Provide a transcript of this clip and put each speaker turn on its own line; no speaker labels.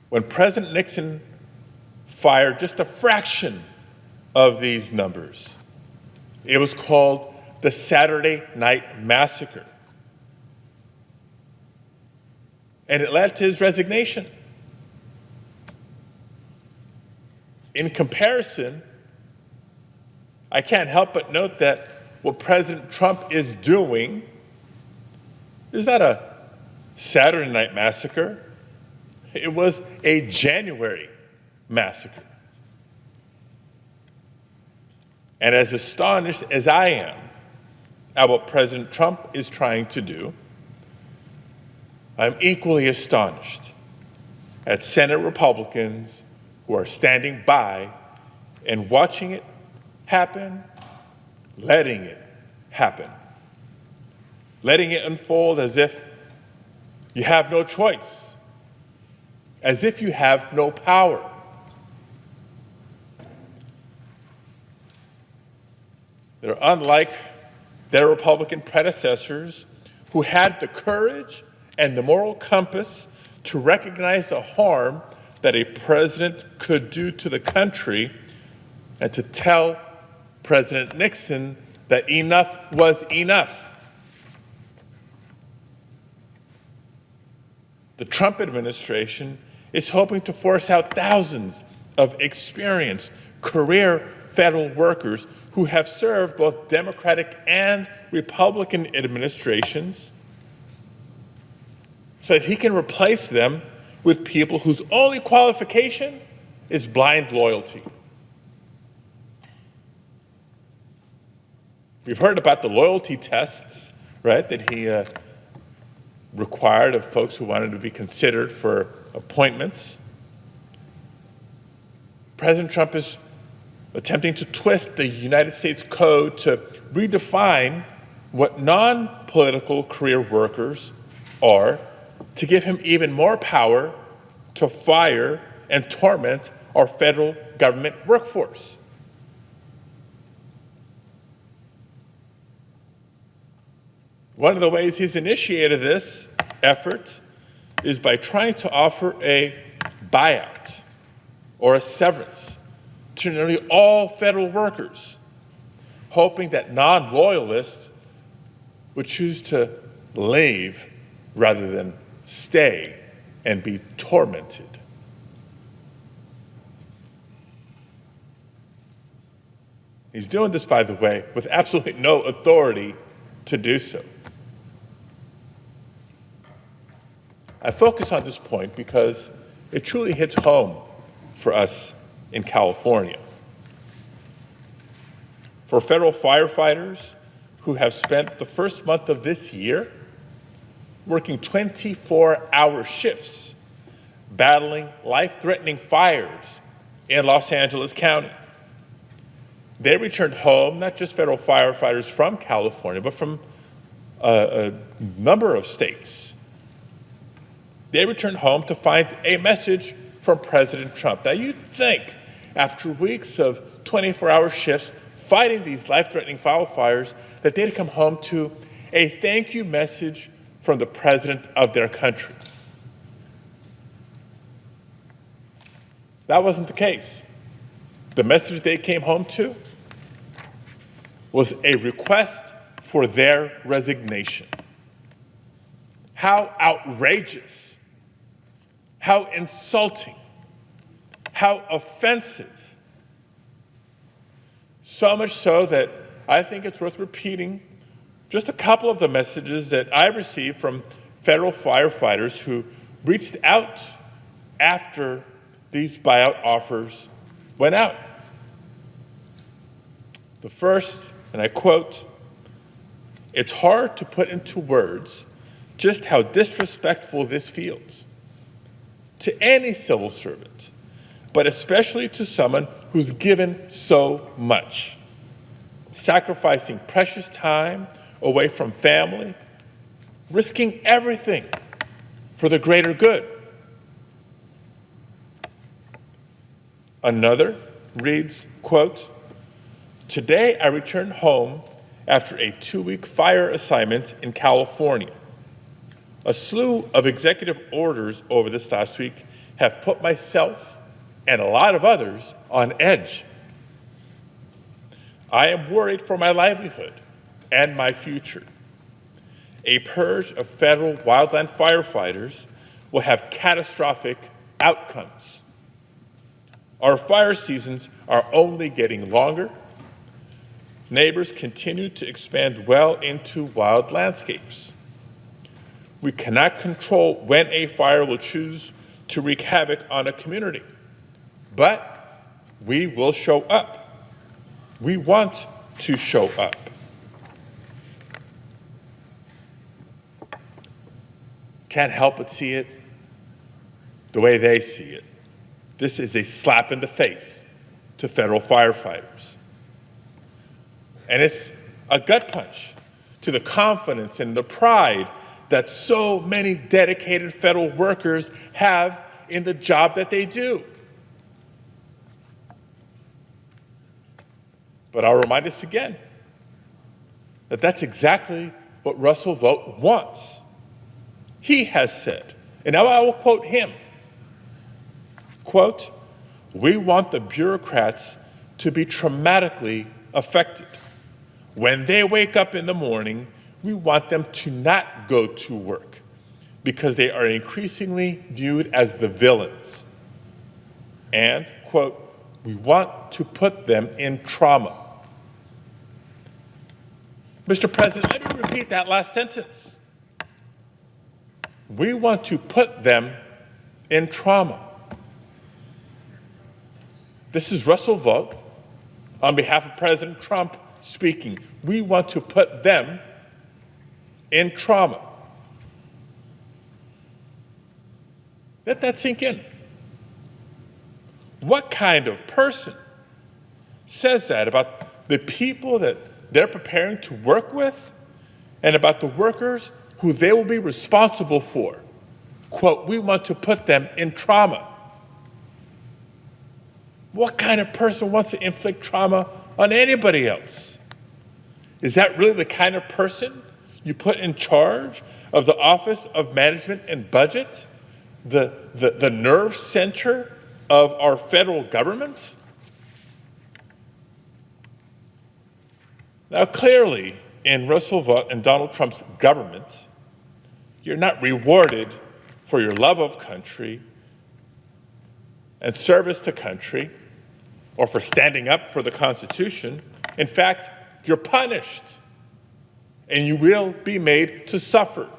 when President Nixon fired just a fraction of these numbers. It was called the Saturday Night Massacre. And it led to his resignation. In comparison, I can't help but note that what President Trump is doing is not a Saturday Night Massacre. It was a January massacre. And as astonished as I am at what President Trump is trying to do, I'm equally astonished at Senate Republicans who are standing by and watching it happen, letting it happen, letting it unfold as if you have no choice, as if you have no power. They're unlike their Republican predecessors who had the courage and the moral compass to recognize the harm that a president could do to the country and to tell President Nixon that enough was enough. The Trump administration is hoping to force out thousands of experienced career federal workers who have served both Democratic and Republican administrations so that he can replace them with people whose only qualification is blind loyalty. We've heard about the loyalty tests, right, that he required of folks who wanted to be considered for appointments. President Trump is attempting to twist the United States Code to redefine what non-political career workers are, to give him even more power to fire and torment our federal government workforce. One of the ways he's initiated this effort is by trying to offer a buyout or a severance to nearly all federal workers, hoping that non-loyalists would choose to leave rather than stay and be tormented. He's doing this, by the way, with absolutely no authority to do so. I focus on this point because it truly hits home for us in California. For federal firefighters who have spent the first month of this year working 24-hour shifts, battling life-threatening fires in Los Angeles County. They returned home, not just federal firefighters from California, but from a number of states. They returned home to find a message from President Trump. Now you'd think, after weeks of 24-hour shifts fighting these life-threatening wildfires, that they'd come home to a thank you message from the president of their country. That wasn't the case. The message they came home to was a request for their resignation. How outrageous, how insulting, how offensive. So much so that I think it's worth repeating just a couple of the messages that I received from federal firefighters who reached out after these buyout offers went out. The first, and I quote, "It's hard to put into words just how disrespectful this feels to any civil servant, but especially to someone who's given so much, sacrificing precious time away from family, risking everything for the greater good." Another reads, quote, "Today I returned home after a 2-week fire assignment in California. A slew of executive orders over this last week have put myself and a lot of others on edge. I am worried for my livelihood and my future. A purge of federal wildland firefighters will have catastrophic outcomes. Our fire seasons are only getting longer. Neighbors continue to expand well into wild landscapes. We cannot control when a fire will choose to wreak havoc on a community, but we will show up. We want to show up. Can't help but see it the way they see it. This is a slap in the face to federal firefighters. And it's a gut punch to the confidence and the pride that so many dedicated federal workers have in the job that they do. But I'll remind us again that that's exactly what Russell Vought wants. He has said, and now I will quote him, quote, "We want the bureaucrats to be traumatically affected. When they wake up in the morning, we want them to not go to work because they are increasingly viewed as the villains. And, quote, we want to put them in trauma." Mr. President, let me repeat that last sentence. We want to put them in trauma. This is Russell Vought on behalf of President Trump speaking. We want to put them in trauma. Let that sink in. What kind of person says that about the people that they're preparing to work with and about the workers who they will be responsible for? Quote, "We want to put them in trauma." What kind of person wants to inflict trauma on anybody else? Is that really the kind of person you put in charge of the Office of Management and Budget, the nerve center of our federal government? Now, clearly, in Russell Vought and Donald Trump's government, you're not rewarded for your love of country and service to country or for standing up for the Constitution. In fact, you're punished and you will be made to suffer.